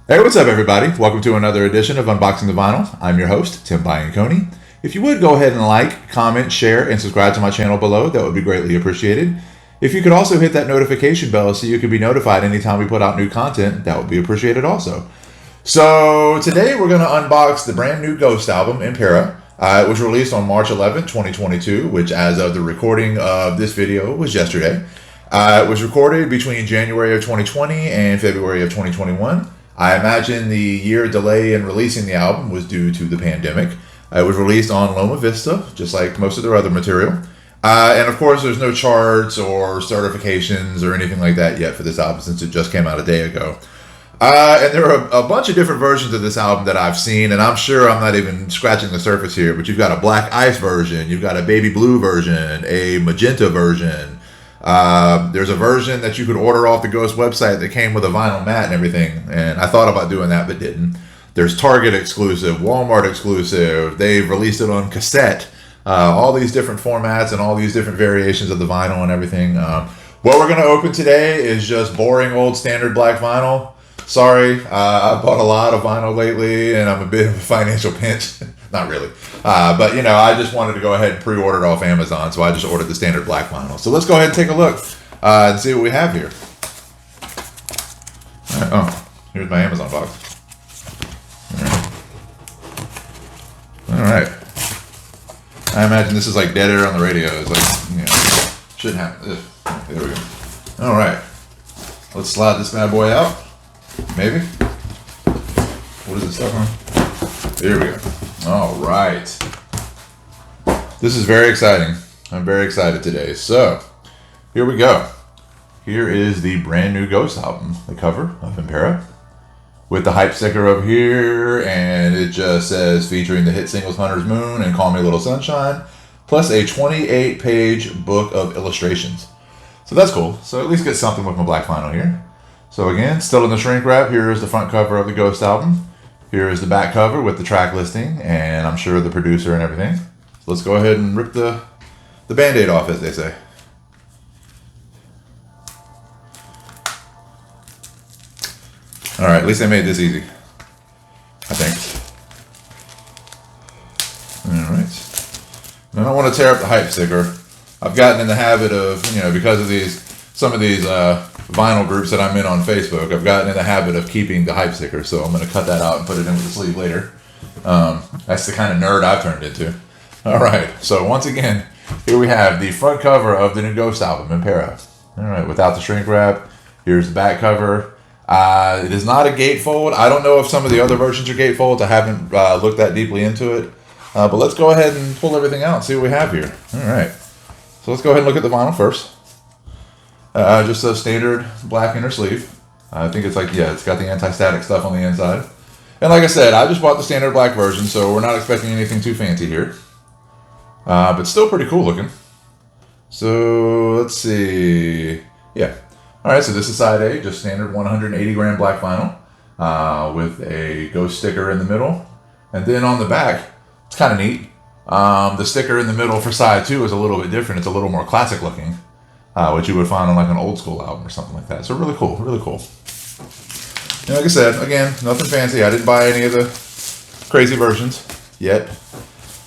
Hey, what's up, everybody? Welcome to another edition of Unboxing the Vinyl. I'm your host, Tim Bianconi. If you would go ahead and like, comment, share, and subscribe to my channel below, that would be greatly appreciated. If you could also hit that notification bell so you can be notified anytime we put out new content, that would be appreciated also. So today we're going to unbox the brand new Ghost album, Impera. It was released on March 11, 2022, which as of the recording of this video was yesterday. It was recorded between January of 2020 and February of 2021. I imagine the year delay in releasing the album was due to the pandemic. It was released on Loma Vista, just like most of their other material. And of course, there's no charts or certifications or anything like that yet for this album since it just came out a day ago. And there are a bunch of different versions of this album that I've seen, and I'm sure I'm not even scratching the surface here, but you've got a black ice version, you've got a baby blue version, a magenta version. There's a version that you could order off the Ghost website that came with a vinyl mat and everything, and I thought about doing that but didn't. There's Target exclusive, Walmart exclusive, they've released it on cassette, all these different formats and all these different variations of the vinyl and everything. What we're going to open today is just boring old standard black vinyl. Sorry, I bought a lot of vinyl lately and I'm a bit of a financial pinch. Not really. But, you know, I just wanted to go ahead and pre-order it off Amazon, so I just ordered the standard black vinyl. So let's go ahead and take a look and see what we have here. All right, oh, here's my Amazon box. All right. I imagine this is like dead air on the radio. It's like, you know, shouldn't happen. There we go. All right. Let's slide this bad boy out. Maybe. What is this stuff on? There we go. All right. This is very exciting. I'm very excited today. So, here we go. Here is the brand new Ghost album, the cover of Impera, with the hype sticker over here, and it just says featuring the hit singles Hunter's Moon and Call Me a Little Sunshine, plus a 28-page book of illustrations. So that's cool. So at least get something with my black vinyl here. So again, still in the shrink wrap, here is the front cover of the Ghost album. Here is the back cover with the track listing, and I'm sure the producer and everything. So let's go ahead and rip the Band-Aid off, as they say. All right, at least I made this easy, I think. All right. And I don't want to tear up the hype sticker. I've gotten in the habit of, you know, because of some of these vinyl groups that I'm in on Facebook, I've gotten in the habit of keeping the hype sticker, so I'm going to cut that out and put it in with the sleeve later. That's the kind of nerd I've turned into. All right, so once again, here we have the front cover of the new Ghost album, Impera. All right, without the shrink wrap. Here's the back cover. It is not a gatefold. I don't know if some of the other versions are gatefolds. I haven't looked that deeply into it. But let's go ahead and pull everything out and see what we have here. All right, so let's go ahead and look at the vinyl first. Just a standard black inner sleeve. I think it's like, yeah, it's got the anti-static stuff on the inside. And like I said, I just bought the standard black version, so we're not expecting anything too fancy here. But still pretty cool looking. So let's see. Yeah. All right, so this is side A, just standard 180 gram black vinyl with a Ghost sticker in the middle. And then on the back, it's kind of neat. The sticker in the middle for side 2 is a little bit different. It's a little more classic looking. Which you would find on like an old school album or something like that. So really cool, really cool. And like I said, again, nothing fancy. I didn't buy any of the crazy versions yet.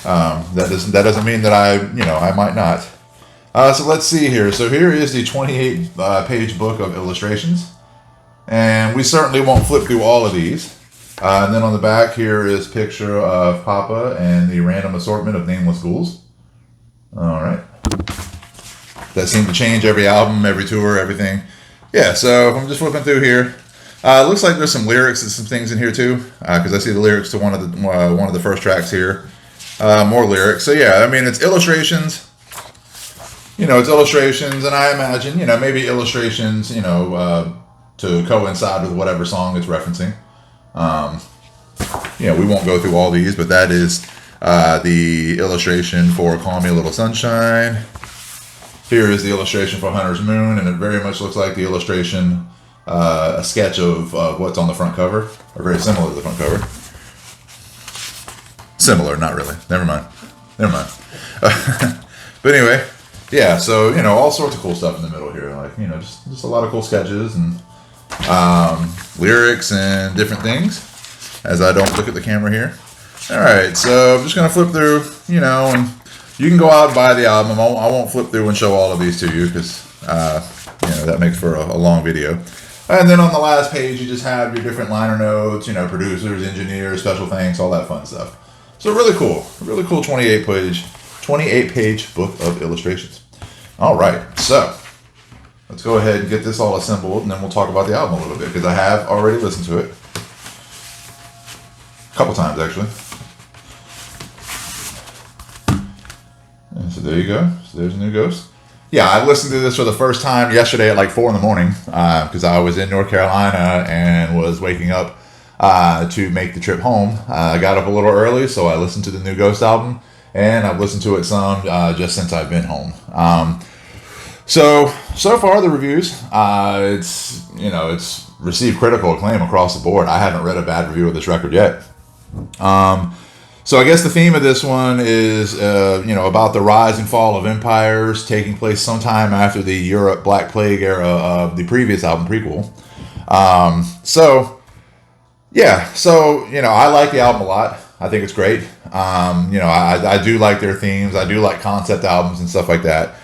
That doesn't mean that I might not. So let's see here. So here is the 28-page book of illustrations, and we certainly won't flip through all of these. And then on the back here is a picture of Papa and the random assortment of nameless ghouls. All right. That seem to change every album, every tour, everything. Yeah, so I'm just flipping through here. Looks like there's some lyrics and some things in here too, because I see the lyrics to one of the first tracks here. More lyrics. So yeah, I mean, it's illustrations. You know, it's illustrations, and I imagine, you know, maybe illustrations, you know, to coincide with whatever song it's referencing. You know, we won't go through all these, but that is the illustration for Call Me a Little Sunshine. Here is the illustration for Hunter's Moon, and it very much looks like the illustration, a sketch of what's on the front cover, or very similar to the front cover. Similar, not really. Never mind. But anyway, yeah, so, you know, all sorts of cool stuff in the middle here. Like, you know, just a lot of cool sketches and lyrics and different things as I don't look at the camera here. All right, so I'm just going to flip through, and you can go out and buy the album. I won't flip through and show all of these to you because, that makes for a long video. And then on the last page, you just have your different liner notes, producers, engineers, special thanks, all that fun stuff. So really cool 28-page book of illustrations. All right, so let's go ahead and get this all assembled, and then we'll talk about the album a little bit because I have already listened to it a couple times actually. And so there you go. So there's a new Ghost. Yeah, I listened to this for the first time yesterday at like 4 in the morning because I was in North Carolina and was waking up to make the trip home. I got up a little early, so I listened to the new Ghost album, and I've listened to it some just since I've been home. So far the reviews, it's received critical acclaim across the board. I haven't read a bad review of this record yet. So I guess the theme of this one is, about the rise and fall of empires taking place sometime after the Europe Black Plague era of the previous album, Prequelle. I like the album a lot. I think it's great. I do like their themes. I do like concept albums and stuff like that.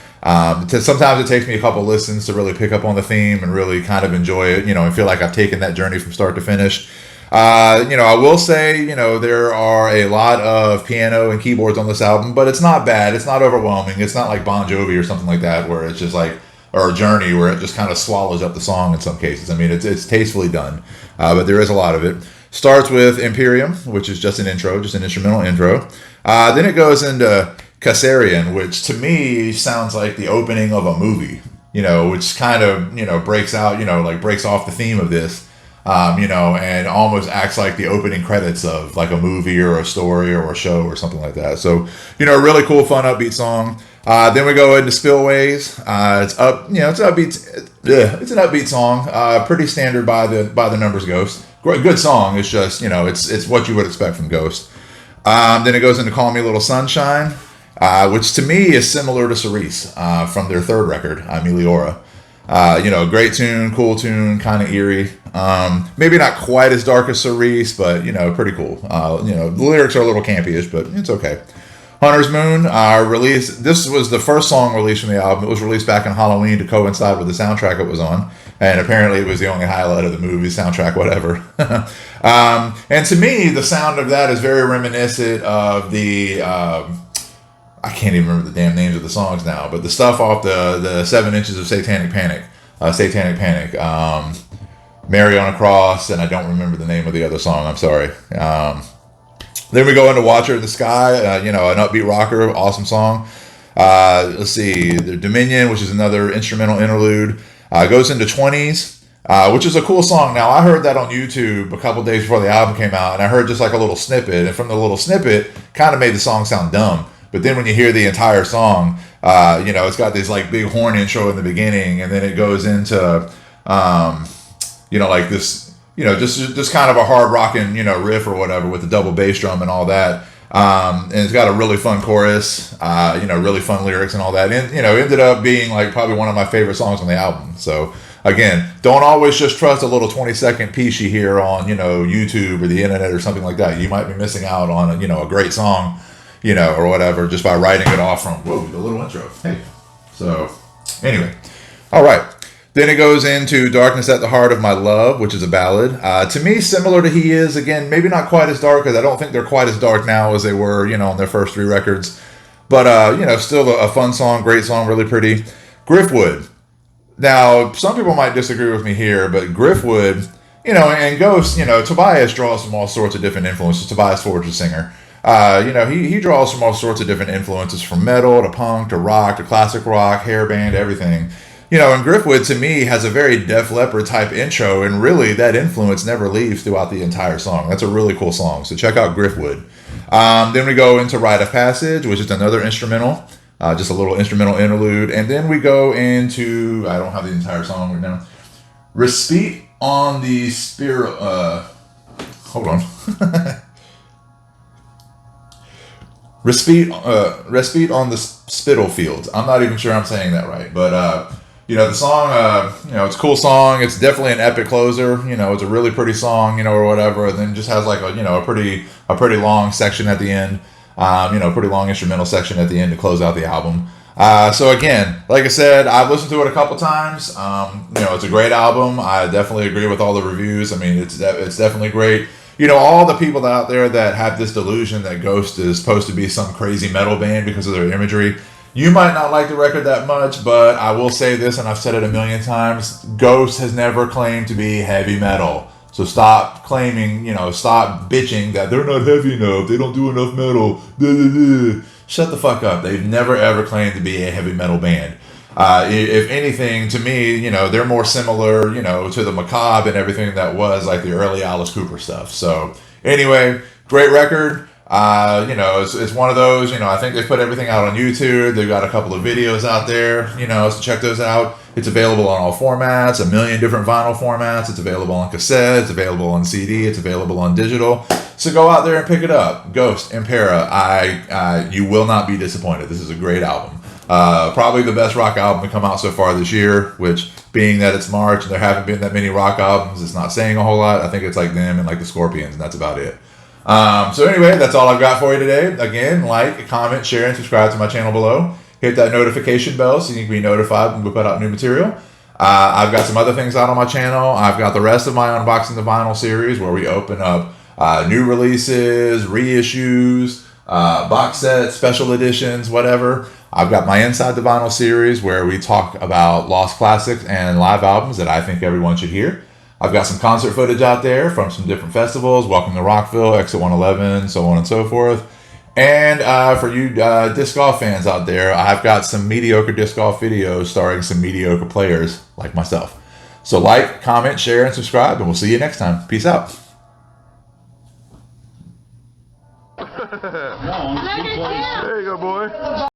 Sometimes it takes me a couple listens to really pick up on the theme and really kind of enjoy it, and feel like I've taken that journey from start to finish. I will say, there are a lot of piano and keyboards on this album, but it's not bad. It's not overwhelming. It's not like Bon Jovi or something like that, where it's just like, or Journey, where it just kind of swallows up the song in some cases. I mean, it's tastefully done, but there is a lot of it. Starts with Imperium, which is just an intro, just an instrumental intro. Then it goes into Kaisarion, which to me sounds like the opening of a movie, which kind of, breaks out, breaks off the theme of this. And almost acts like the opening credits of like a movie or a story or a show or something like that. So, a really cool, fun, upbeat song. Then we go into Spillways. It's an upbeat song. Pretty standard by the numbers Ghost. Good song. It's just, it's what you would expect from Ghost. Then it goes into Call Me Little Sunshine, which to me is similar to Cerise from their third record, Meliora. Great tune, cool tune, kind of eerie. Maybe not quite as dark as Cerise, but, pretty cool. The lyrics are a little campy-ish, but it's okay. Hunter's Moon, released, this was the first song released from the album. It was released back on Halloween to coincide with the soundtrack it was on. And apparently it was the only highlight of the movie, soundtrack, whatever. And to me, the sound of that is very reminiscent of the... I can't even remember the damn names of the songs now, but the stuff off the 7 Inches of Satanic Panic, Mary on a Cross, and I don't remember the name of the other song, I'm sorry. Then we go into Watcher in the Sky, an upbeat rocker, awesome song. Let's see, the Dominion, which is another instrumental interlude, goes into 20s, which is a cool song. Now, I heard that on YouTube a couple days before the album came out, and I heard just like a little snippet, and from the little snippet, kind of made the song sound dumb. But then when you hear the entire song, it's got this like big horn intro in the beginning, and then it goes into, like this, just kind of a hard rocking, riff or whatever with the double bass drum and all that. And it's got a really fun chorus, really fun lyrics and all that. And, ended up being like probably one of my favorite songs on the album. So again, don't always just trust a little 20-second piece you hear on, YouTube or the internet or something like that. You might be missing out on, a great song, or whatever, just by writing it off from, the little intro. Hey. So, anyway. All right. Then it goes into Darkness at the Heart of My Love, which is a ballad. To me, similar to He Is. Again, maybe not quite as dark, because I don't think they're quite as dark now as they were, on their first 3 records. But, still a fun song, great song, really pretty. Griffwood. Now, some people might disagree with me here, but Griffwood, and Ghost, Tobias draws from all sorts of different influences. Tobias Forge, the singer. He draws from all sorts of different influences, from metal to punk to rock to classic rock, hair band, everything. And Griffwood, to me, has a very Def Leppard type intro, and really that influence never leaves throughout the entire song. That's a really cool song, so check out Griffwood. Then we go into Rite of Passage, which is another instrumental, just a little instrumental interlude. And then we go into, I don't have the entire song right now, Respite on the Spirit, hold on. Respite on the Spitalfields. I'm not even sure I'm saying that right, but the song, it's a cool song. It's definitely an epic closer. It's a really pretty song, or whatever. And then just has like a pretty long section at the end. Pretty long instrumental section at the end to close out the album. So again, like I said, I've listened to it a couple times. It's a great album. I definitely agree with all the reviews. I mean, it's definitely great. All the people out there that have this delusion that Ghost is supposed to be some crazy metal band because of their imagery, you might not like the record that much, but I will say this, and I've said it a million times, Ghost has never claimed to be heavy metal. So stop claiming, stop bitching that they're not heavy enough, they don't do enough metal. Shut the fuck up. They've never ever claimed to be a heavy metal band. If anything, to me, they're more similar, to the Macabre and everything that was like the early Alice Cooper stuff. So anyway, great record. It's one of those, I think they've put everything out on YouTube. They've got a couple of videos out there, so check those out. It's available on all formats, a million different vinyl formats. It's available on cassette. It's available on CD. It's available on digital. So go out there and pick it up. Ghost, Impera. You will not be disappointed. This is a great album. Probably the best rock album to come out so far this year, which being that it's March and there haven't been that many rock albums, it's not saying a whole lot. I think it's like them and like the Scorpions, and that's about it. So anyway, that's all I've got for you today. Again, like, comment, share, and subscribe to my channel below. Hit that notification bell so you can be notified when we put out new material. I've got some other things out on my channel. I've got the rest of my Unboxing the Vinyl series where we open up new releases, reissues, box sets, special editions, whatever. I've got my Inside the Vinyl series where we talk about lost classics and live albums that I think everyone should hear. I've got some concert footage out there from some different festivals, Welcome to Rockville, Exit 111, so on and so forth. And for you disc golf fans out there, I've got some mediocre disc golf videos starring some mediocre players like myself. So like, comment, share, and subscribe, and we'll see you next time. Peace out. There you go, boy.